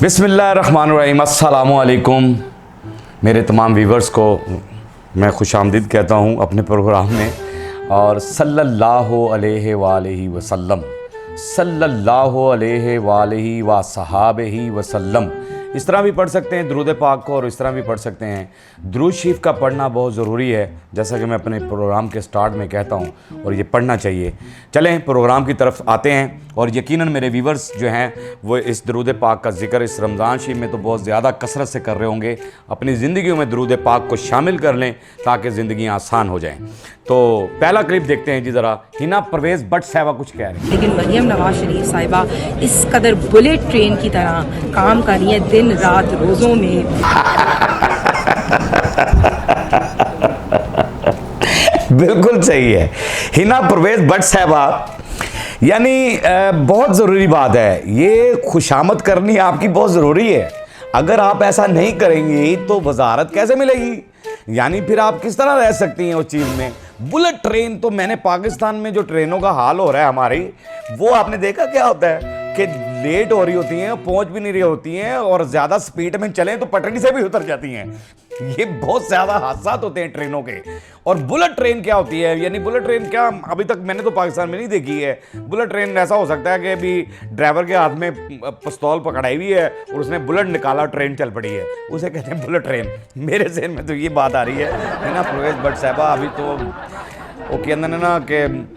बिस्मिल्लाहिर्रहमानिर्रहीम, अस्सलामुअलैकुम। मेरे तमाम व्यूवर्स को मैं खुशामदीद कहता हूँ अपने प्रोग्राम में। और सल्लल्लाहु अलैहि वालैहि वसल्लम, सल्लल्लाहु अलैहि वालैहि वसहाबिही वसल्लम, इस तरह भी पढ़ सकते हैं दुरूद पाक को और इस तरह भी पढ़ सकते हैं। दुरूद शरीफ का पढ़ना बहुत ज़रूरी है, जैसा कि मैं अपने प्रोग्राम के स्टार्ट में कहता हूँ, और ये पढ़ना चाहिए। चलें प्रोग्राम की तरफ आते हैं। और यकीनन मेरे व्यूवर्स जो हैं वो इस दुरूद पाक का ज़िक्र इस रमज़ान शरीफ में तो बहुत ज़्यादा कसरत से कर रहे होंगे। अपनी ज़िंदगियों में दुरूद पाक को शामिल कर लें ताकि ज़िंदगी आसान हो जाएँ। तो पहला क्लिप देखते हैं जी ज़रा। हिना परवेज़ भट्ट साहिबा कुछ कह रही हैं। लेकिन मरियम नवाज शरीफ साहिबा इस कदर बुलेट ट्रेन की तरह काम कर रही है दिन रात रोज़ों में। बिल्कुल सही है हिना परवेज़ भट्ट साहिबा, यानी बहुत ज़रूरी बात है। ये खुशामद करनी आपकी बहुत ज़रूरी है। अगर आप ऐसा नहीं करेंगी तो वजारत कैसे मिलेगी? यानी फिर आप किस तरह रह सकती हैं उस चीज़ में? बुलेट ट्रेन तो मैंने पाकिस्तान में जो ट्रेनों का हाल हो रहा है हमारी, वो आपने देखा क्या होता है कि लेट हो रही होती हैं, पहुंच भी नहीं रही होती हैं, और ज़्यादा स्पीड में चलें तो पटरी से भी उतर जाती हैं। ये बहुत ज़्यादा हादसा होते हैं ट्रेनों के। और बुलेट ट्रेन क्या होती है? यानी बुलेट ट्रेन क्या, अभी तक मैंने तो पाकिस्तान में नहीं देखी है। बुलेट ट्रेन ऐसा हो सकता है कि अभी ड्राइवर के हाथ में पिस्तौल पकड़ाई हुई है और उसने बुलेट निकाला, ट्रेन चल पड़ी है, उसे कहते हैं बुलेट ट्रेन। मेरे ज़हन में तो ये बात आ रही है ना परवेज़ भट्ट साहिबा। अभी तो वो कहते हैं ना कि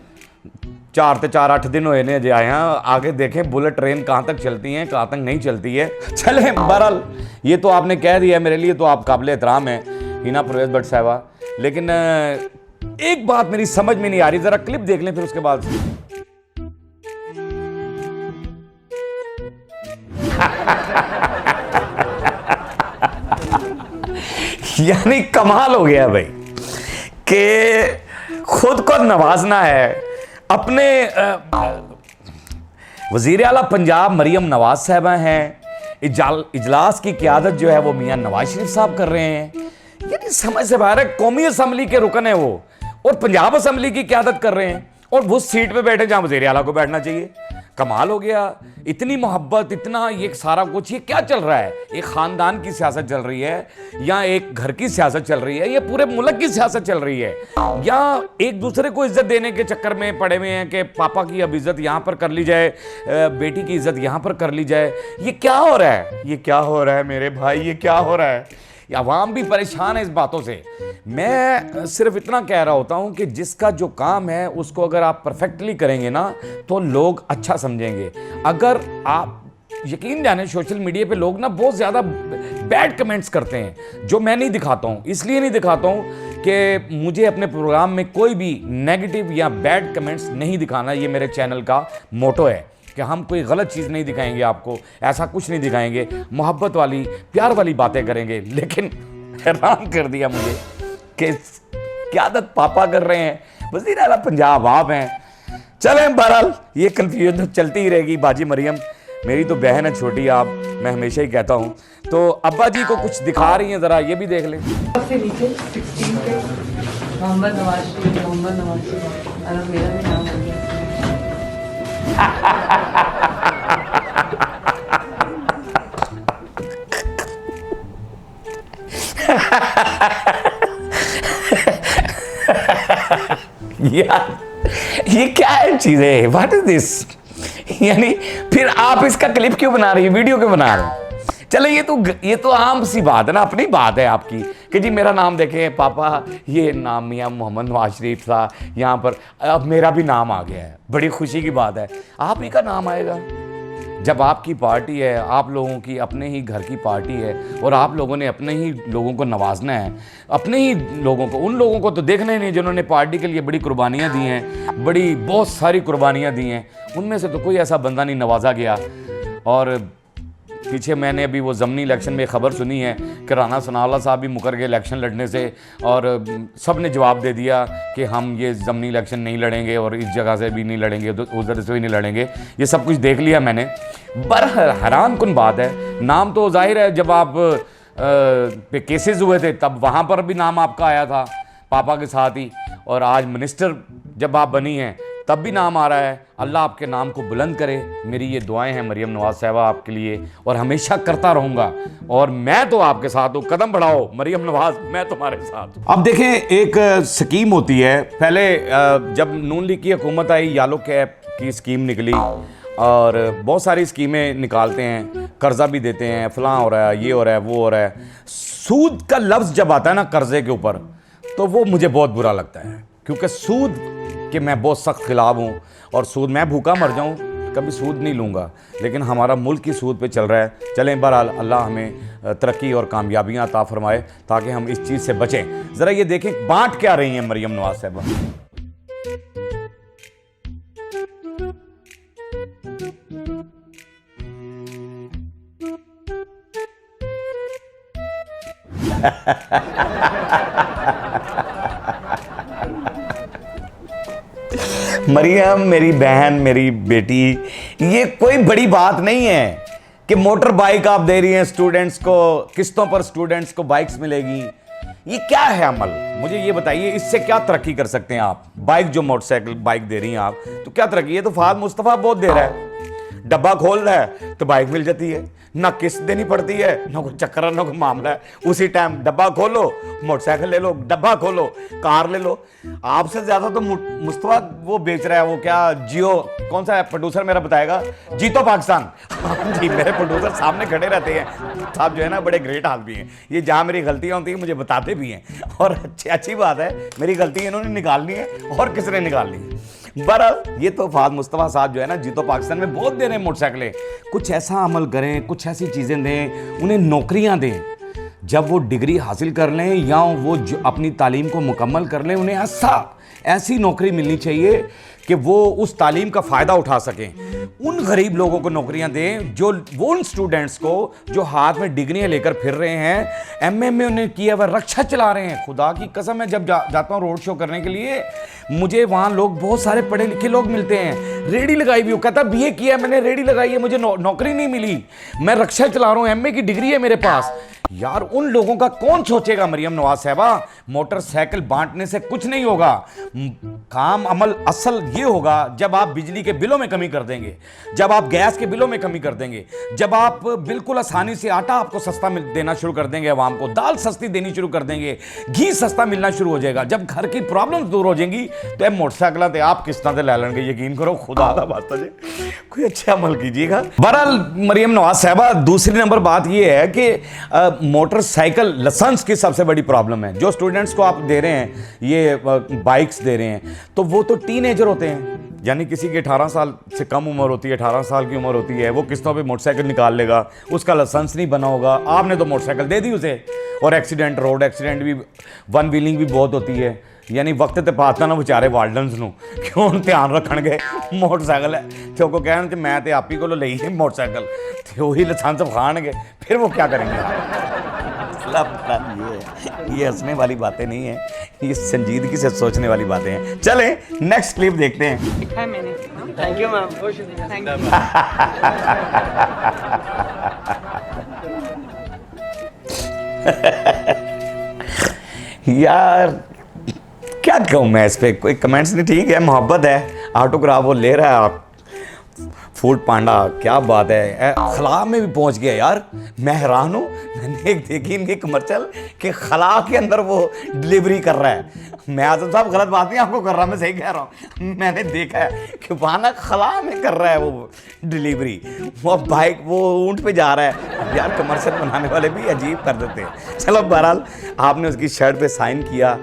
4 से 8 दिन हुए ने जाए हैं, आगे देखें बुलेट ट्रेन कहाँ तक चलती हैं, कहाँ तक नहीं चलती है। चलें बहरहाल, ये तो आपने कह दिया, मेरे लिए तो आप काबिल एहतराम है हिना परवेज़ भट्ट साहिबा। लेकिन एक बात मेरी समझ में नहीं आ रही, ज़रा क्लिप देख लें फिर उसके बाद। यानी कमाल हो गया भाई कि खुद को नवाजना है। अपने वज़ीर आला पंजाब मरियम नवाज साहबा हैं, इजलास की क़यादत जो है वो मियां नवाज शरीफ साहब कर रहे हैं। यानी समझ से बाहर है, कौमी असम्बली के रुकन है वो, और पंजाब असम्बली की क़यादत कर रहे हैं, और वो सीट पे बैठे जहां वज़ीर आला को बैठना चाहिए। कमाल हो गया। इतनी मोहब्बत, इतना ये सारा कुछ, ये क्या चल रहा है? एक ख़ानदान की सियासत चल रही है, या एक घर की सियासत चल रही है, या पूरे मुल्क की सियासत चल रही है, या एक दूसरे को इज्जत देने के चक्कर में पड़े हुए हैं कि पापा की अब इज्जत यहाँ पर कर ली जाए, बेटी की इज्जत यहाँ पर कर ली जाए। ये क्या हो रहा है? ये क्या हो रहा है मेरे भाई? ये क्या हो रहा है? अवाम भी परेशान है इस बातों से। मैं सिर्फ इतना कह रहा होता हूं कि जिसका जो काम है उसको अगर आप परफेक्टली करेंगे ना तो लोग अच्छा समझेंगे। अगर आप यकीन जाने, सोशल मीडिया पे लोग ना बहुत ज़्यादा बैड कमेंट्स करते हैं, जो मैं नहीं दिखाता हूं। इसलिए नहीं दिखाता हूं कि मुझे अपने प्रोग्राम में कोई भी नेगेटिव या बैड कमेंट्स नहीं दिखाना। ये मेरे चैनल का मोटो है कि हम कोई गलत चीज़ नहीं दिखाएंगे आपको, ऐसा कुछ नहीं दिखाएंगे, मोहब्बत वाली प्यार वाली बातें करेंगे। लेकिन हैरान कर दिया मुझे कि क़यादत पापा कर रहे हैं, वज़ीर आला पंजाब आप हैं। चलें बहरहाल, ये कन्फ्यूजन चलती ही रहेगी। बाजी मरियम मेरी तो बहन है छोटी, आप, मैं हमेशा ही कहता हूँ। तो अब्बा जी को कुछ दिखा रही हैं, ज़रा ये भी देख लें। सबसे नीचे 16 पे मोहम्मद नवाज शरीफ, मोहम्मद नवाज शरीफ, और मेरा भी नाम हो गया। यार ये क्या है चीजें? What is this? यानी फिर आप इसका क्लिप क्यों बना रही है, वीडियो क्यों बना रहे हैं? चलो ये तो आम सी बात है ना, अपनी बात है आपकी कि जी मेरा नाम देखें पापा, ये नाम मियां मोहम्मद नवाज शरीफ था, यहाँ पर अब मेरा भी नाम आ गया है। बड़ी खुशी की बात है, आप ही का नाम आएगा। जब आपकी पार्टी है, आप लोगों की अपने ही घर की पार्टी है, और आप लोगों ने अपने ही लोगों को नवाजना है, अपने ही लोगों को, उन लोगों को तो देखना ही नहीं जिन्होंने पार्टी के लिए बड़ी कुर्बानियाँ दी हैं, बड़ी बहुत सारी कुर्बानियाँ दी हैं। उनमें से तो कोई ऐसा बंदा नहीं नवाजा गया। और पीछे मैंने अभी वो ज़मनी इलेक्शन में खबर सुनी है कि राना सनाउल्लाह साहब भी मुकर गए इलेक्शन लड़ने से, और सब ने जवाब दे दिया कि हम ये ज़मनी इलेक्शन नहीं लड़ेंगे, और इस जगह से भी नहीं लड़ेंगे, तो उधर से भी नहीं लड़ेंगे। ये सब कुछ देख लिया मैंने। बड़ा हैरान कुन बात है। नाम तो जाहिर है जब आप पे केसेस हुए थे तब वहाँ पर भी नाम आपका आया था पापा के साथ ही, और आज मिनिस्टर जब आप बनी हैं तब भी नाम आ रहा है। अल्लाह आपके नाम को बुलंद करे। मेरी ये दुआएं हैं मरियम नवाज साहिबा आपके लिए, और हमेशा करता रहूँगा। और मैं तो आपके साथ हूँ, कदम बढ़ाओ मरियम नवाज, मैं तुम्हारे साथ हूँ। अब देखें, एक स्कीम होती है, पहले जब नून लीग की हुकूमत आई, येलो कैप की स्कीम निकली, और बहुत सारी स्कीमें निकालते हैं, कर्जा भी देते हैं, फलां हो रहा है, ये हो रहा है, वो हो रहा है। सूद का लफ्ज़ जब आता है ना कर्जे के ऊपर, तो वो मुझे बहुत बुरा लगता है, क्योंकि सूद के मैं बहुत सख्त खिलाफ हूँ। और सूद, मैं भूखा मर जाऊँ कभी सूद नहीं लूँगा, लेकिन हमारा मुल्क ही सूद पे चल रहा है। चलें, बहरहाल अल्लाह हमें तरक्की और कामयाबियाँ अता फरमाए ताकि हम इस चीज़ से बचें। ज़रा ये देखें बांट क्या रही हैं मरियम नवाज साहिबा। मरियम मेरी बहन, मेरी बेटी, ये कोई बड़ी बात नहीं है कि मोटर बाइक आप दे रही हैं स्टूडेंट्स को, किस्तों पर स्टूडेंट्स को बाइक्स मिलेगी। ये क्या है अमल, मुझे ये बताइए, इससे क्या तरक्की कर सकते हैं आप? बाइक, जो मोटरसाइकिल बाइक दे रही हैं आप, तो क्या तरक्की है? तो फाद मुस्तफ़ा बहुत दे रहा है, डब्बा खोल रहा है तो बाइक मिल जाती है, ना किस्त देनी पड़ती है, ना कोई चक्कर, ना कोई मामला है। उसी टाइम डब्बा खोलो, मोटरसाइकिल ले लो, डब्बा खोलो, कार ले लो। आपसे ज़्यादा तो मुस्तफा वो बेच रहा है, वो क्या, जियो, कौन सा है प्रोड्यूसर मेरा बताएगा, जीतो पाकिस्तान। जी, मेरे प्रोड्यूसर सामने खड़े रहते हैं साहब, जो है ना बड़े ग्रेट आदमी हैं। ये जहाँ मेरी गलतियाँ होती हैं मुझे बताते भी हैं, और अच्छी बात है, मेरी गलती इन्होंने निकालनी है और किसने निकालनी है। बहरहाल ये तो फाद मुस्तफ़ा साहब जो है ना जीतो पाकिस्तान में बहुत दे रहे हैं मोटरसाइकिलें। कुछ ऐसा अमल करें, कुछ ऐसी चीज़ें दें, उन्हें नौकरियां दें। जब वो डिग्री हासिल कर लें या वो अपनी तालीम को मुकम्मल कर लें, उन्हें ऐसी नौकरी मिलनी चाहिए कि वो उस तालीम का फ़ायदा उठा सकें। उन गरीब लोगों को नौकरियां दें, जो वो उन स्टूडेंट्स को जो हाथ में डिग्रियां लेकर फिर रहे हैं, एमए में उन्हें किया हुआ रक्षा चला रहे हैं। खुदा की कसम है, जब जाता हूँ रोड शो करने के लिए, मुझे वहाँ लोग, बहुत सारे पढ़े लिखे लोग मिलते हैं। रेडी लगाई हुई हो, कहता बीए किया मैंने, रेडी लगाई है, मुझे नौकरी नहीं मिली, मैं रक्षा चला रहा हूँ, एमए की डिग्री है मेरे पास। यार उन लोगों का कौन सोचेगा मरियम नवाज साहिबा? मोटरसाइकिल बांटने से कुछ नहीं होगा। काम अमल असल ये होगा जब आप बिजली के बिलों में कमी कर देंगे, जब आप गैस के बिलों में कमी कर देंगे, जब आप बिल्कुल आसानी से आटा आपको सस्ता देना शुरू कर देंगे, आवाम को दाल सस्ती देनी शुरू कर देंगे, घी सस्ता मिलना शुरू हो जाएगा, जब घर की प्रॉब्लम्स दूर हो जाएंगी, तो मोटरसाइकिल तो आप किस्तां ते ले लेंगे। यकीन करो, खुदा दा वास्ता जी कोई अच्छा अमल कीजिएगा। बहरहाल मरियम नवाज साहिबा, दूसरी नंबर बात यह है कि मोटरसाइकिल लाइसेंस की सबसे बड़ी प्रॉब्लम है। जो स्टूडेंट्स को आप दे रहे हैं ये बाइक्स दे रहे हैं, तो वो तो टीनेजर होते हैं, यानी किसी की 18 साल से कम उम्र होती है, 18 साल की उम्र होती है, वो किस्तों पे मोटरसाइकिल निकाल लेगा, उसका लाइसेंस नहीं बना होगा, आपने तो मोटरसाइकिल दे दी उसे। और एक्सीडेंट, रोड एक्सीडेंट भी, वन व्हीलिंग भी बहुत होती है, यानी वक्त ते पाता ना बेचारे वार्डनस नूं क्यों ध्यान रखणगे। मोटरसाइकिल है तो को कहण कि मैं तो आप ही को लई है मोटरसाइकिल, तो वही लाइसेंस विखाणगे, फिर वो क्या करेंगे? ये हंसने वाली बातें नहीं है, ये संजीदगी से सोचने वाली बातें हैं। चलें नेक्स्ट क्लिप देखते हैं। है मैंने। थैंक यू मैम, बहुत शुक्रिया। Thank you. यार क्या कहूँ मैं इस पे, कोई कमेंट्स नहीं। ठीक है, मोहब्बत है, ऑटोग्राफ वो ले रहा है आप, फूड पांडा, क्या बात है, खला में भी पहुंच गया यार। मैं हैरान हूँ, मैंने एक देखी इनकी कमर्शियल कि खला के अंदर वो डिलीवरी कर रहा है। मैं आजम साहब गलत बात नहीं आपको कर रहा, मैं सही कह रहा हूँ। मैंने देखा है कि वहाँ ना खला में कर रहा है वो डिलीवरी, वो बाइक, वो ऊँट पे जा रहा है। यार कमर्शियल बनाने वाले भी अजीब कर देते हैं। चलो बहरहाल आपने उसकी शर्ट पे साइन किया,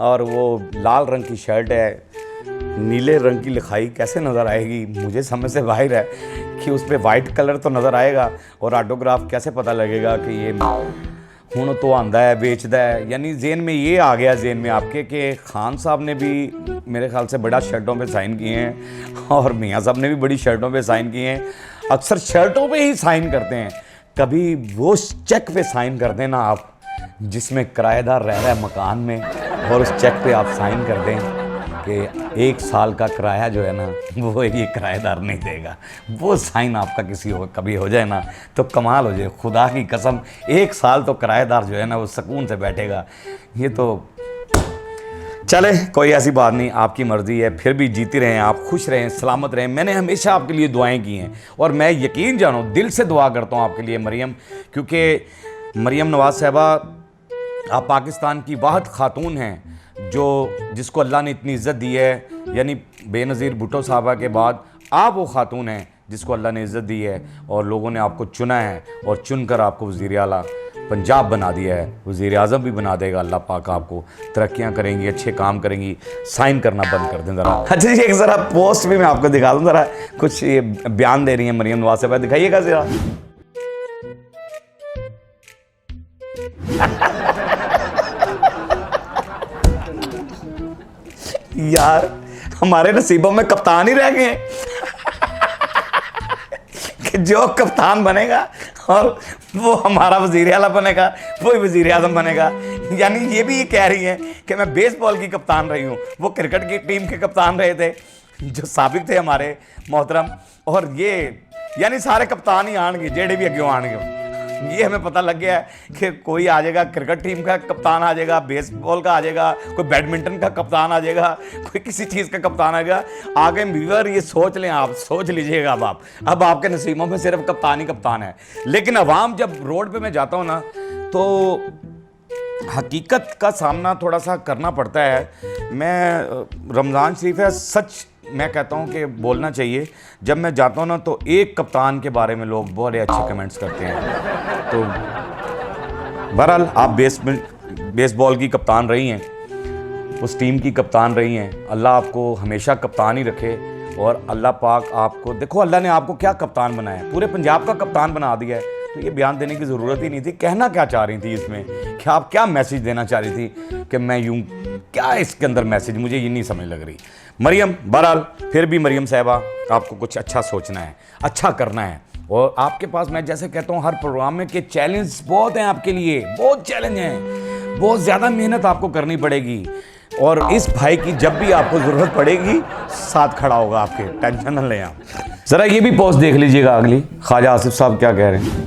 और वो लाल रंग की शर्ट है, नीले रंग की लिखाई कैसे नज़र आएगी? मुझे समझ से बाहर है कि उस पर वाइट कलर तो नज़र आएगा, और ऑटोग्राफ कैसे पता लगेगा कि ये हूँ तो आंदा है, बेचता है। यानी जेन में ये आ गया, जेन में आपके कि खान साहब ने भी मेरे ख्याल से बड़ा शर्टों पे साइन किए हैं, और मियाँ साहब ने भी बड़ी शर्टों पे साइन किए हैं। अक्सर शर्टों पे ही साइन करते हैं, कभी वो चेक पे साइन कर देना आप जिसमें किराएदार रह रहा है मकान में, और उस चेक पे आप साइन कर दें कि 1 साल का किराया जो है ना वो ये किराएदार नहीं देगा। वो साइन आपका कभी हो जाए ना तो कमाल हो जाए, खुदा की कसम। 1 साल तो किराएदार जो है ना वो सुकून से बैठेगा। ये तो चले, कोई ऐसी बात नहीं, आपकी मर्ज़ी है, फिर भी जीती रहें आप, खुश रहें, सलामत रहें। मैंने हमेशा आपके लिए दुआएं की हैं और मैं यकीन जानो दिल से दुआ करता हूँ आपके लिए मरियम, क्योंकि मरियम नवाज़ साहिबा आप पाकिस्तान की वाहद खातून हैं जिसको अल्लाह ने इतनी इज़्ज़त दी है। यानी बेनज़ीर भुट्टो साहबा के बाद आप वो खातून हैं जिसको अल्लाह ने इज़्ज़त दी है और लोगों ने आपको चुना है और चुनकर आपको वज़ीर आला पंजाब बना दिया है। वज़ीर आज़म भी बना देगा अल्लाह पाक, आपको तरक्कियां करेंगी, अच्छे काम करेंगी। साइन करना बंद कर दें ज़रा। अच्छा जी, एक ज़रा पोस्ट भी मैं आपको दिखा दूँ, ज़रा कुछ ये बयान दे रही हैं मरियम नवाज़ साहिबा, दिखाइएगा ज़रा। यार हमारे नसीबों में कप्तान ही रह गए हैं कि जो कप्तान बनेगा और वो हमारा वज़ीर आला बनेगा, वही वज़ीर आज़म बनेगा। यानी ये भी ये कह रही हैं कि मैं बेसबॉल की कप्तान रही हूँ, वो क्रिकेट की टीम के कप्तान रहे थे जो साबिक थे हमारे मोहतरम। और ये यानी सारे कप्तान ही आएंगे, जेडे भी अगे आएंगे। ये हमें पता लग गया है कि कोई आ जाएगा क्रिकेट टीम का कप्तान आ जाएगा, बेसबॉल का आ जाएगा, कोई बैडमिंटन का कप्तान आ जाएगा, कोई किसी चीज़ का कप्तान आ जाएगा। आगे व्यूअर ये सोच लें, आप सोच लीजिएगा। अब आपके नसीबों में सिर्फ कप्तान ही कप्तान है। लेकिन अवाम जब रोड पे मैं जाता हूँ ना, तो हकीकत का सामना थोड़ा सा करना पड़ता है। मैं रमज़ान शरीफ है, सच मैं कहता हूँ कि बोलना चाहिए। जब मैं जाता हूँ ना, तो एक कप्तान के बारे में लोग बड़े अच्छे कमेंट्स करते हैं। तो बहरहाल आप बेसबॉल की कप्तान रही हैं, उस टीम की कप्तान रही हैं। अल्लाह आपको हमेशा कप्तान ही रखे और अल्लाह पाक आपको, देखो अल्लाह ने आपको क्या कप्तान बनाया है, पूरे पंजाब का कप्तान बना दिया है। तो ये बयान देने की ज़रूरत ही नहीं थी। कहना क्या चाह रही थी इसमें, क्या आप क्या मैसेज देना चाह रही थी कि मैं यूँ, क्या इसके अंदर मैसेज, मुझे ये नहीं समझ लग रही मरियम। बहरहाल फिर भी मरियम साहिबा, आपको कुछ अच्छा सोचना है, अच्छा करना है। और आपके पास, मैं जैसे कहता हूँ हर प्रोग्राम में, कि चैलेंज बहुत हैं आपके लिए, बहुत चैलेंज हैं, बहुत ज़्यादा मेहनत आपको करनी पड़ेगी। और इस भाई की जब भी आपको ज़रूरत पड़ेगी साथ खड़ा होगा आपके, टेंशन न लें आप। ज़रा ये भी पोस्ट देख लीजिएगा अगली, ख्वाजा आसिफ साहब क्या कह रहे हैं।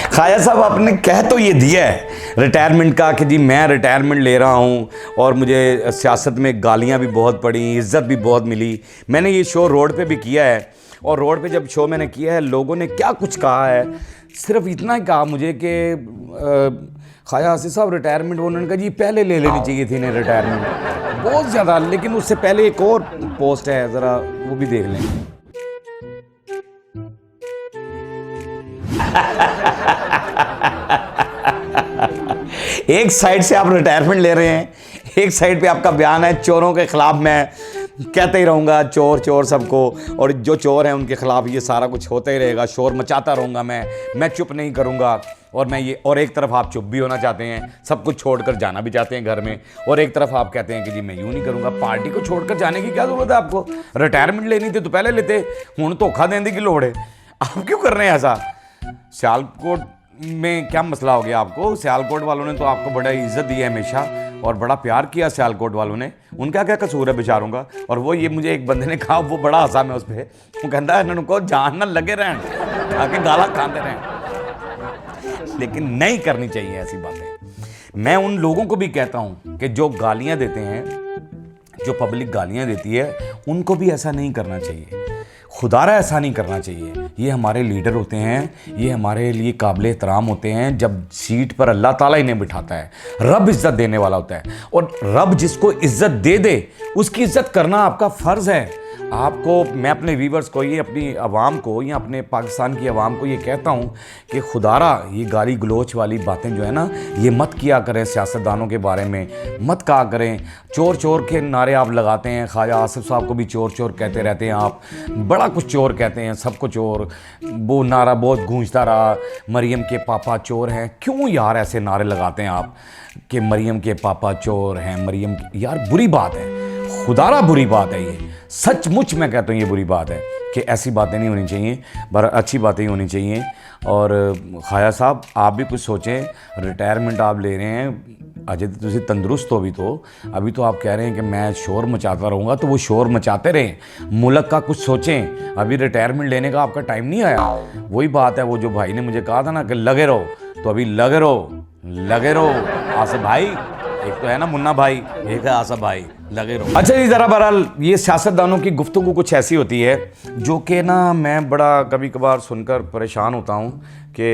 ख्वाजा साहब आपने कह तो ये दिया है रिटायरमेंट का कि जी मैं रिटायरमेंट ले रहा हूँ, और मुझे सियासत में गालियाँ भी बहुत पड़ी, इज़्ज़त भी बहुत मिली। मैंने ये शो रोड पे भी किया है, और रोड पे जब शो मैंने किया है, लोगों ने क्या कुछ कहा है, सिर्फ इतना ही कहा मुझे कि ख्वाजा आसिफ साहब रिटायरमेंट, उन्होंने कहा जी पहले ले लेनी चाहिए थी इन्हें रिटायरमेंट, बहुत ज़्यादा। लेकिन उससे पहले एक और पोस्ट है, ज़रा वो भी देख लें। एक साइड से आप रिटायरमेंट ले रहे हैं, एक साइड पे आपका बयान है चोरों के खिलाफ मैं कहते ही रहूँगा, चोर चोर सबको, और जो चोर हैं उनके खिलाफ ये सारा कुछ होता ही रहेगा, शोर मचाता रहूँगा मैं चुप नहीं करूँगा। और मैं ये, और एक तरफ आप चुप भी होना चाहते हैं, सब कुछ छोड़कर जाना भी चाहते हैं घर में, और एक तरफ आप कहते हैं कि जी मैं यूँ नहीं करूँगा। पार्टी को छोड़कर जाने की क्या ज़रूरत है आपको? रिटायरमेंट लेनी थी तो पहले लेते, हूँ धोखा देने की लोड़ है। आप क्यों कर रहे हैं ऐसा? सियालकोट में क्या मसला हो गया आपको? सियालकोट वालों ने तो आपको बड़ा इज्जत दी है हमेशा, और बड़ा प्यार किया सियालकोट वालों ने, उनका क्या कसूर है बेचारों का? और वो ये मुझे एक बंदे ने कहा, वो बड़ा हंसा मैं उस पर, वो कहता है इन्होंने जान ना लगे रहन, आके गाला खाते रहें। लेकिन नहीं करनी चाहिए ऐसी बातें। मैं उन लोगों को भी कहता हूँ कि जो गालियाँ देते हैं, जो पब्लिक गालियाँ देती है, उनको भी ऐसा नहीं करना चाहिए, खुदारा ऐसा नहीं करना चाहिए। ये हमारे लीडर होते हैं, ये हमारे लिए काबिल एहतराम होते हैं। जब सीट पर अल्लाह ताला इन्हें बिठाता है, रब इज़्ज़त देने वाला होता है, और रब जिसको इज़्ज़त दे दे उसकी इज़्ज़त करना आपका फ़र्ज़ है। आपको, मैं अपने व्यूवर्स को, ये अपनी आवाम को, या अपने पाकिस्तान की आवाम को ये कहता हूँ कि खुदारा ये गाली गलोच वाली बातें जो है ना, ये मत किया करें, सियासतदानों के बारे में मत कहा करें। चोर चोर के नारे आप लगाते हैं, ख्वाजा आसिफ साहब को भी चोर चोर कहते रहते हैं आप, बड़ा कुछ चोर कहते हैं, सबको चोर। वो नारा बहुत गूंजता रहा, मरियम के पापा चोर हैं। क्यों यार ऐसे नारे लगाते हैं आप कि मरियम के पापा चोर हैं, मरियम यार बुरी बात है, खुदारा बुरी बात है। ये सचमुच मैं कहता हूँ ये बुरी बात है कि ऐसी बातें नहीं होनी चाहिए, पर अच्छी बातें ही होनी चाहिए। और ख्वाजा साहब आप भी कुछ सोचें, रिटायरमेंट आप ले रहे हैं, अजय ਤੁਸੀਂ तंदुरुस्त हो अभी तो आप कह रहे हैं कि मैं शोर मचाता रहूँगा, तो वो शोर मचाते रहें, मुल्क का कुछ सोचें। अभी रिटायरमेंट लेने का आपका टाइम नहीं आया। वही बात है, वो जो भाई ने मुझे कहा था ना कि लगे रहो, तो अभी लगे रहो आसिफ भाई। एक तो है ना मुन्ना भाई, एक है आसिफ भाई, लगे रहो। अच्छा जी, ज़रा बहरहाल ये सियासतदानों की गुफ्तगू कुछ ऐसी होती है जो कि ना मैं बड़ा कभी कभार सुनकर परेशान होता हूँ कि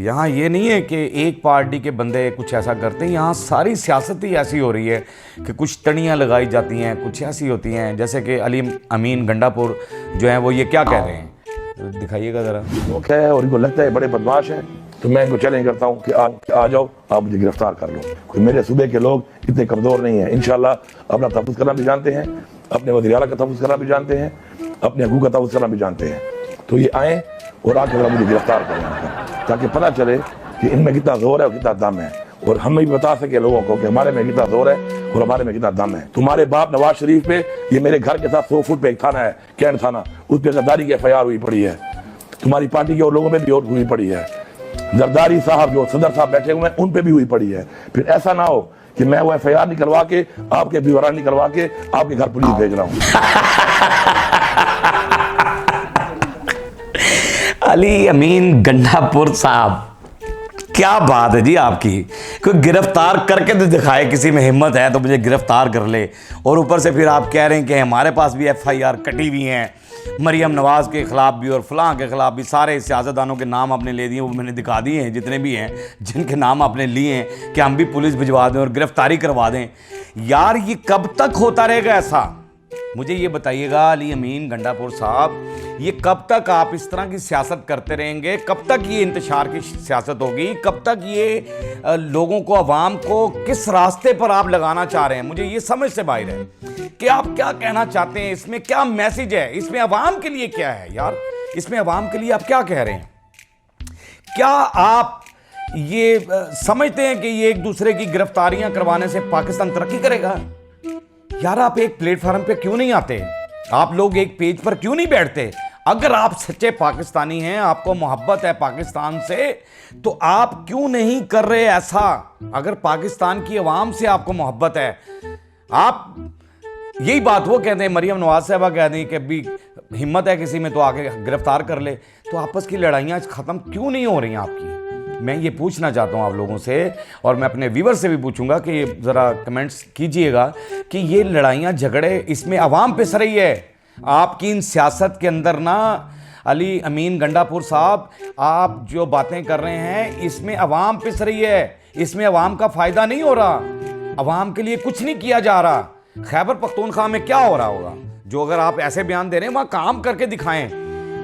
यहाँ ये नहीं है कि एक पार्टी के बंदे कुछ ऐसा करते हैं, यहाँ सारी सियासत ही ऐसी हो रही है कि कुछ तड़ियाँ लगाई जाती हैं, कुछ ऐसी होती हैं जैसे कि अली अमीन गंडापुर जो है वो ये क्या कह रहे हैं, दिखाइएगा ज़रा। वो क्या है, और इनको लगता है बड़े बदमाश हैं, तो मैं इनको चैलेंज करता हूँ कि आ जाओ, आप मुझे गिरफ्तार कर लो। कोई मेरे सूबे के लोग इतने कमज़ोर नहीं हैं, इंशाल्लाह अपना तहफ़्फ़ुज़ करना भी जानते हैं, अपने वज़ीर आला का तहफ़्फ़ुज़ करना भी जानते हैं, अपने हकूक़ का तहफ़्फ़ुज़ करना भी जानते हैं। तो ये आएँ और आके मुझे गिरफ्तार करें, ताकि पता चले कि इनमें कितना ज़ोर है और कितना दम है, और हम भी बता सके लोगों को कि हमारे में कितना ज़ोर है और हमारे में कितना दम है। तुम्हारे बाप नवाज शरीफ पे, ये मेरे घर के साथ 100 फुट पे एक थाना है, कैंट थाना, उस पर गद्दारी की FIR हुई पड़ी है। तुम्हारी पार्टी के और लोगों में भी और हुई पड़ी है। जरदारी साहब जो सदर साहब बैठे हुए हैं उन पे भी हुई पड़ी है। फिर ऐसा ना हो कि मैं वो FIR निकलवा के, आपके विवरण निकलवा के आपके घर पुलिस भेज रहा हूँ। अली अमीन गंडापुर साहब, क्या बात है जी आपकी। कोई गिरफ्तार करके तो दिखाए, किसी में हिम्मत है तो मुझे गिरफ्तार कर ले। और ऊपर से फिर आप कह रहे हैं कि हमारे पास भी FIR कटी हुई हैं, मरियम नवाज़ के ख़िलाफ़ भी और फलां के ख़िलाफ़ भी। सारे सियासतदानों के नाम आपने ले दिए, वो मैंने दिखा दिए हैं जितने भी हैं, जिनके नाम आपने लिए हैं कि हम भी पुलिस भिजवा दें और गिरफ्तारी करवा दें। यार ये कब तक होता रहेगा ऐसा, मुझे ये बताइएगा अली अमीन गंडापुर साहब, ये कब तक आप इस तरह की सियासत करते रहेंगे? कब तक ये इंतशार की सियासत होगी? कब तक ये लोगों को, अवाम को किस रास्ते पर आप लगाना चाह रहे हैं? मुझे ये समझ से बाहर है कि आप क्या कहना चाहते हैं, इसमें क्या मैसेज है, इसमें अवाम के लिए क्या है यार, इसमें अवाम के लिए आप क्या कह रहे हैं? क्या आप ये समझते हैं कि ये एक दूसरे की गिरफ्तारियां करवाने से पाकिस्तान तरक्की करेगा? यार आप एक प्लेटफॉर्म पे क्यों नहीं आते? आप लोग एक पेज पर क्यों नहीं बैठते? अगर आप सच्चे पाकिस्तानी हैं, आपको मोहब्बत है पाकिस्तान से, तो आप क्यों नहीं कर रहे ऐसा? अगर पाकिस्तान की आवाम से आपको मोहब्बत है, आप यही बात वो कहते हैं, मरियम नवाज साहबा कहते हैं कि अभी हिम्मत है किसी में तो आके गिरफ्तार कर ले, तो आपस की लड़ाइयाँ ख़त्म क्यों नहीं हो रही आपकी? मैं ये पूछना चाहता हूँ आप लोगों से, और मैं अपने व्यूवर से भी पूछूंगा कि ज़रा कमेंट्स कीजिएगा कि ये लड़ाइयाँ झगड़े इसमें अवाम पे सर रही है। आपकी इन सियासत के अंदर ना अली अमीन गंडापुर साहब, आप जो बातें कर रहे हैं इसमें अवाम पे सर रही है, इसमें अवाम का फ़ायदा नहीं हो रहा, अवाम के लिए कुछ नहीं किया जा रहा। खैबर पख्तूनख्वा में क्या हो रहा होगा जो अगर आप ऐसे बयान दे रहे हैं, वहाँ काम करके दिखाएं,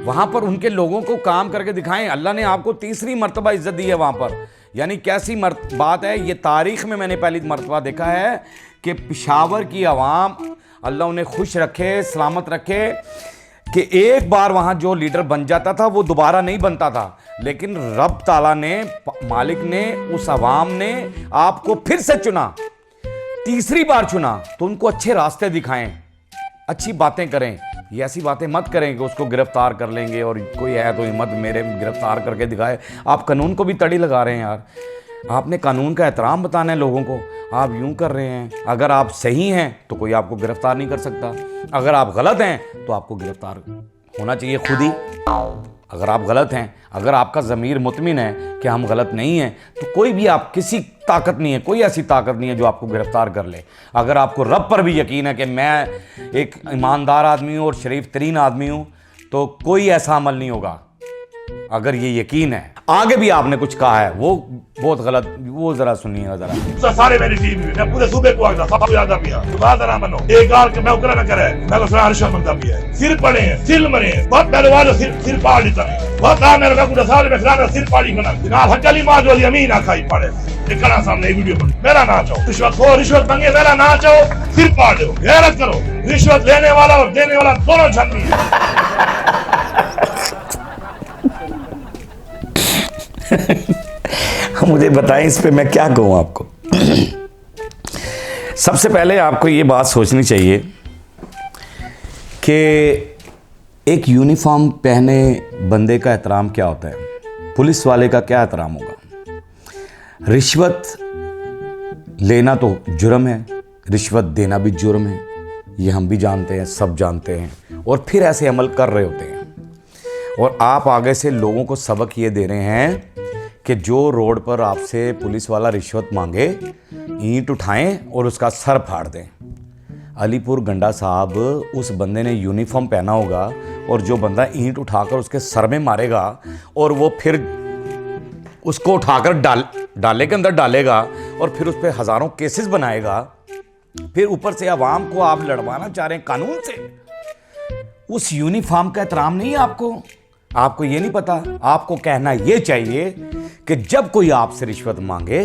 वहाँ पर उनके लोगों को काम करके दिखाएं। अल्लाह ने आपको तीसरी मर्तबा इज्जत दी है वहाँ पर, यानी कैसी बात है ये, तारीख़ में मैंने पहली मर्तबा देखा है कि पेशावर की आवाम अल्लाह उन्हें खुश रखे, सलामत रखे, कि एक बार वहाँ जो लीडर बन जाता था वो दोबारा नहीं बनता था, लेकिन रब ताला ने, मालिक ने, उस आवाम ने आपको फिर से चुना, तीसरी बार चुना, तो उनको अच्छे रास्ते दिखाएं, अच्छी बातें करें। ये ऐसी बातें मत करें कि उसको गिरफ्तार कर लेंगे और कोई है तो हिम्मत मेरे गिरफ्तार करके दिखाए। आप कानून को भी तड़ी लगा रहे हैं यार, आपने कानून का एहतराम बताना है लोगों को, आप यूं कर रहे हैं। अगर आप सही हैं तो कोई आपको गिरफ्तार नहीं कर सकता, अगर आप गलत हैं तो आपको गिरफ्तार होना चाहिए खुद ही। अगर आप गलत हैं, अगर आपका ज़मीर मुतमिन है कि हम गलत नहीं हैं, तो कोई भी, आप किसी ताकत नहीं है, कोई ऐसी ताकत नहीं है जो आपको गिरफ्तार कर ले। अगर आपको रब पर भी यकीन है कि मैं एक ईमानदार आदमी हूँ और शरीफ तरीन आदमी हूँ, तो कोई ऐसा अमल नहीं होगा। अगर ये यकीन है, आगे भी आपने कुछ कहा है वो बहुत गलत, वो जरा सुनिएगा जरा। सारे मेरी टीम में मैं पूरे सूबे को आगदा सब याद पिया बात ना मनो एक गाल के मैं उकरा ना करे मैं तो हर्षा मंदा भी है सिर पड़े हैं सिर मरे हैं बहुत पहले वाले सिर पाड़ लेता है बहुत आ मेरे का साल में खिलाना सिर पाड़ी बना बिना हकली मां जो अमीन आखाई पड़े निकला सामने वीडियो बन मेरा ना चाहो रिश्वत मांगे मेरा ना चाहो सिर पाड़ दो गैरत करो रिश्वत लेने वाला और देने वाला दोनों झंडी है। मुझे बताएं इस पे मैं क्या कहूँ आपको। सबसे पहले आपको ये बात सोचनी चाहिए कि एक यूनिफॉर्म पहने बंदे का एहतराम क्या होता है, पुलिस वाले का क्या एहतराम होगा। रिश्वत लेना तो जुर्म है, रिश्वत देना भी जुर्म है, ये हम भी जानते हैं, सब जानते हैं, और फिर ऐसे अमल कर रहे होते हैं। और आप आगे से लोगों को सबक ये दे रहे हैं कि जो रोड पर आपसे पुलिस वाला रिश्वत मांगे, ईंट उठाएं और उसका सर फाड़ दें। अलीपुर गंडा साहब, उस बंदे ने यूनिफॉर्म पहना होगा और जो बंदा ईंट उठाकर उसके सर में मारेगा और वो फिर उसको उठाकर डाले के अंदर डालेगा और फिर उस पर हज़ारों केसेस बनाएगा, फिर ऊपर से आवाम को आप लड़वाना चाह रहे हैं कानून से। उस यूनिफॉर्म का एहतराम नहीं है आपको ये नहीं पता। आपको कहना ये चाहिए कि जब कोई आपसे रिश्वत मांगे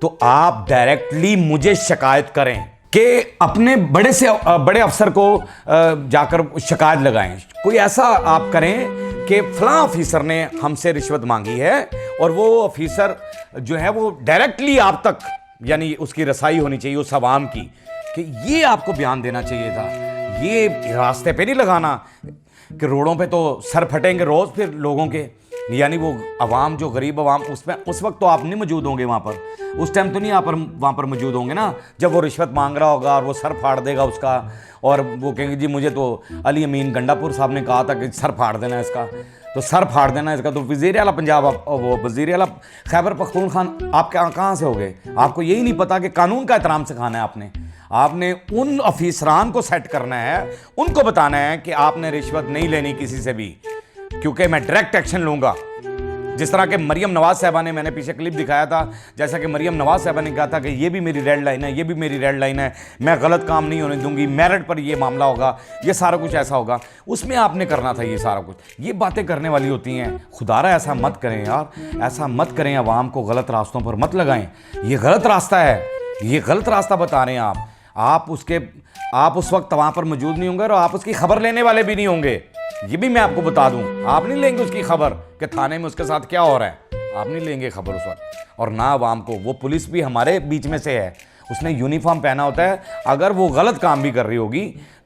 तो आप डायरेक्टली मुझे शिकायत करें, कि अपने बड़े से बड़े अफसर को जाकर शिकायत लगाएं। कोई ऐसा आप करें कि फलां ऑफिसर ने हमसे रिश्वत मांगी है और वो ऑफिसर जो है वो डायरेक्टली आप तक, यानी उसकी रसाई होनी चाहिए उस आवाम की, कि ये आपको बयान देना चाहिए था। ये रास्ते पे नहीं लगाना कि रोडों पे तो सर फटेंगे रोज़ फिर लोगों के, यानी वो आवाम जो गरीब आवाम, उसमें उस वक्त तो आप नहीं मौजूद होंगे वहाँ पर, उस टाइम तो नहीं आप वहाँ पर मौजूद होंगे ना, जब वो रिश्वत मांग रहा होगा और वो सर फाड़ देगा उसका, और वो कहेंगे जी मुझे तो अली अमीन गंडापुर साहब ने कहा था कि सर फाड़ देना इसका, तो सर फाड़ देना इसका। तो वज़ीर आला पंजाब, वो वज़ीर आला खैबर पख्तूनख्वा आप कहाँ से हो गए? आपको यही नहीं पता कि कानून का एहतराम सिखाना है आपने उन अफीसरान को सेट करना है, उनको बताना है कि आपने रिश्वत नहीं लेनी किसी से भी, क्योंकि मैं डायरेक्ट एक्शन लूंगा। जिस तरह के मरियम नवाज साहबा ने, मैंने पीछे क्लिप दिखाया था, जैसा कि मरियम नवाज साहबा ने कहा था कि ये भी मेरी रेड लाइन है, ये भी मेरी रेड लाइन है, मैं गलत काम नहीं होने दूंगी, मेरिट पर ये मामला होगा, ये सारा कुछ ऐसा होगा, उसमें आपने करना था ये सारा कुछ। ये बातें करने वाली होती हैं। खुदारा ऐसा मत करें यार, ऐसा मत करें, आवाम को गलत रास्तों पर मत लगाएं। ये गलत रास्ता है, ये गलत रास्ता बता रहे हैं आप उस वक्त वहाँ पर मौजूद नहीं होंगे और आप उसकी खबर लेने वाले भी नहीं होंगे। ये भी मैं आपको बता दूं, आप नहीं लेंगे उसकी खबर कि थाने में उसके साथ क्या हो रहा है, आप नहीं लेंगे खबर उस वक्त। और ना आवाम को, वो पुलिस भी हमारे बीच में से है, उसने यूनिफॉर्म पहना होता है, अगर वो गलत काम भी कर रही होगी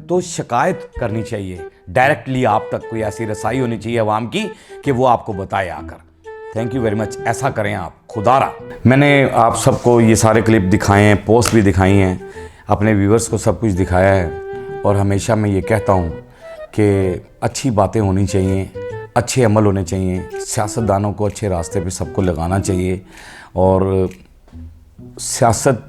तो शिकायत करनी चाहिए डायरेक्टली, आप तक कोई ऐसी रसाई होनी चाहिए आवाम की कि वो आपको बताए आकर। थैंक यू वेरी मच, ऐसा करें आप खुदारा। मैंने आप सबको ये सारे क्लिप दिखाए हैं, पोस्ट भी दिखाई हैं, अपने व्यूवर्स को सब कुछ दिखाया है, और हमेशा मैं ये कहता हूँ कि अच्छी बातें होनी चाहिए, अच्छे अमल होने चाहिए, सियासतदानों को अच्छे रास्ते पे सबको लगाना चाहिए, और सियासत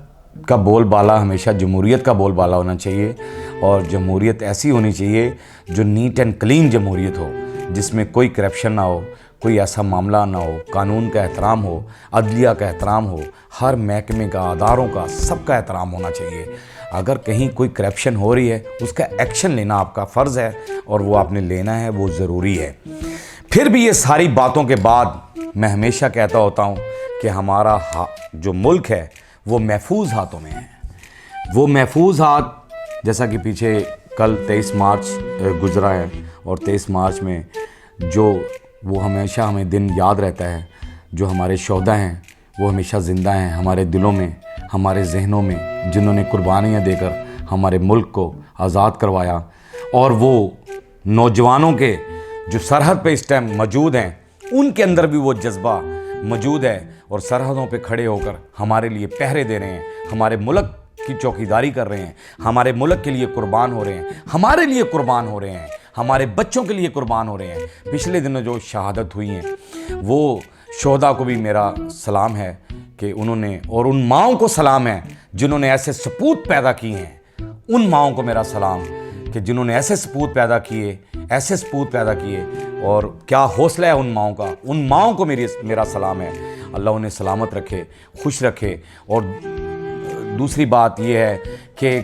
का बोलबाला हमेशा जमहूरियत का बोलबाला होना चाहिए, और जमहूरियत ऐसी होनी चाहिए जो नीट एंड क्लीन जमहूरियत हो, जिसमें कोई करप्शन ना हो, कोई ऐसा मामला ना हो, कानून का एहतराम हो, अदलिया का एहतराम हो, हर महकमे का, अदारों का, सबका एहतराम होना चाहिए। अगर कहीं कोई करप्शन हो रही है उसका एक्शन लेना आपका फ़र्ज़ है, और वो आपने लेना है, वो ज़रूरी है। फिर भी ये सारी बातों के बाद मैं हमेशा कहता होता हूँ कि हमारा जो मुल्क है वो महफूज हाथों में है। वो महफूज हाथ, जैसा कि पीछे कल 23 मार्च गुजरा है, और 23 मार्च में जो वो हमेशा हमें दिन याद रहता है, जो हमारे शोहदा हैं वो हमेशा ज़िंदा हैं हमारे दिलों में, हमारे जहनों में, जिन्होंने कुर्बानियाँ देकर हमारे मुल्क को आज़ाद करवाया, और वो नौजवानों के जो सरहद पे इस टाइम मौजूद हैं, उनके अंदर भी वो जज्बा मौजूद है, और सरहदों पे खड़े होकर हमारे लिए पहरे दे रहे हैं, हमारे मुल्क की चौकीदारी कर रहे हैं, हमारे मुल्क के लिए कुर्बान हो रहे हैं, हमारे लिए कुर्बान हो रहे हैं, हमारे बच्चों के लिए कुर्बान हो रहे हैं। पिछले दिनों जो शहादत हुई हैं, वो शोहदा को भी मेरा सलाम है कि उन्होंने, और उन माओं को सलाम है जिन्होंने ऐसे सपूत पैदा किए हैं, उन माओं को मेरा सलाम कि जिन्होंने ऐसे सपूत पैदा किए, ऐसे सपूत पैदा किए, और क्या हौसला है उन माओं को मेरा सलाम है। अल्लाह उन्हें सलामत रखे, खुश रखे। और दूसरी बात यह है कि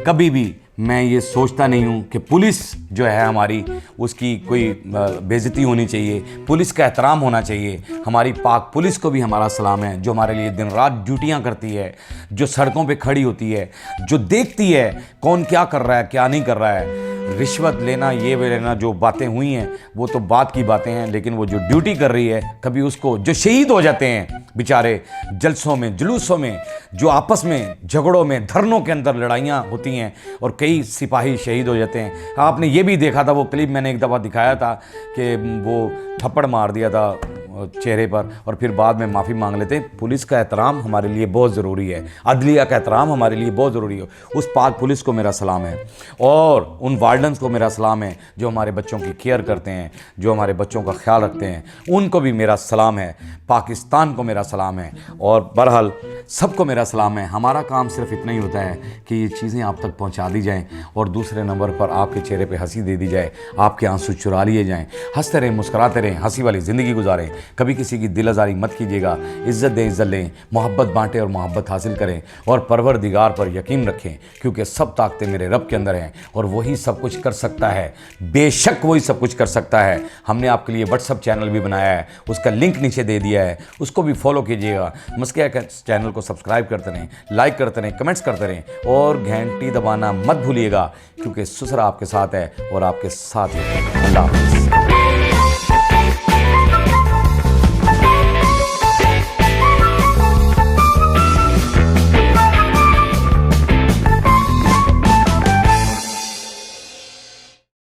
कभी भी मैं ये सोचता नहीं हूँ कि पुलिस जो है हमारी, उसकी कोई बेइज्जती होनी चाहिए, पुलिस का एहतराम होना चाहिए। हमारी पाक पुलिस को भी हमारा सलाम है, जो हमारे लिए दिन रात ड्यूटियाँ करती है, जो सड़कों पे खड़ी होती है, जो देखती है कौन क्या कर रहा है, क्या नहीं कर रहा है। रिश्वत लेना, ये वे लेना, जो बातें हुई हैं वो तो बात की बातें हैं, लेकिन वो जो ड्यूटी कर रही है, कभी उसको, जो शहीद हो जाते हैं बेचारे जलसों में, जुलूसों में, जो आपस में झगड़ों में, धरनों के अंदर लड़ाइयाँ होती हैं और कई सिपाही शहीद हो जाते हैं। आपने ये भी देखा था, वो क्लिप मैंने एक दफ़ा दिखाया था कि वो थप्पड़ मार दिया था चेहरे पर और फिर बाद में माफ़ी मांग लेते हैं। पुलिस का एहतराम हमारे लिए बहुत ज़रूरी है, अदलिया का एहतराम हमारे लिए बहुत ज़रूरी है। उस पाक पुलिस को मेरा सलाम है और उन वार्डन्स को मेरा सलाम है जो हमारे बच्चों की केयर करते हैं, जो हमारे बच्चों का ख्याल रखते हैं, उनको भी मेरा सलाम है। पाकिस्तान को मेरा सलाम है और बहरहाल सबको मेरा सलाम है। हमारा काम सिर्फ इतना ही होता है कि ये चीज़ें आप तक पहुंचा दी जाएं और दूसरे नंबर पर आपके चेहरे पे हंसी दे दी जाए, आपके आंसू चुरा लिए जाएं। हंसते रहें, मुस्कुराते रहें, हंसी वाली ज़िंदगी गुजारें। कभी किसी की दिल आज़ारी मत कीजिएगा। इज़्ज़त दें, इज़्ज़त लें, मोहब्बत बांटें और मोहब्बत हासिल करें और परवरदिगार पर यकीन रखें, क्योंकि सब ताकतें मेरे रब के अंदर हैं और वही सब कुछ कर सकता है। बेशक वही सब कुछ कर सकता है। हमने आपके लिए व्हाट्सअप चैनल भी बनाया है, उसका लिंक नीचे दे दिया है, उसको भी फॉलो कीजिएगा। मस्किया के चैनल को सब्सक्राइब करते रहें, लाइक करते रहें, कमेंट्स करते रहें और घंटी दबाना मत भूलिएगा, क्योंकि सुसरा आपके साथ है और आपके साथ ही है। अल्लाह हाफ़िज़।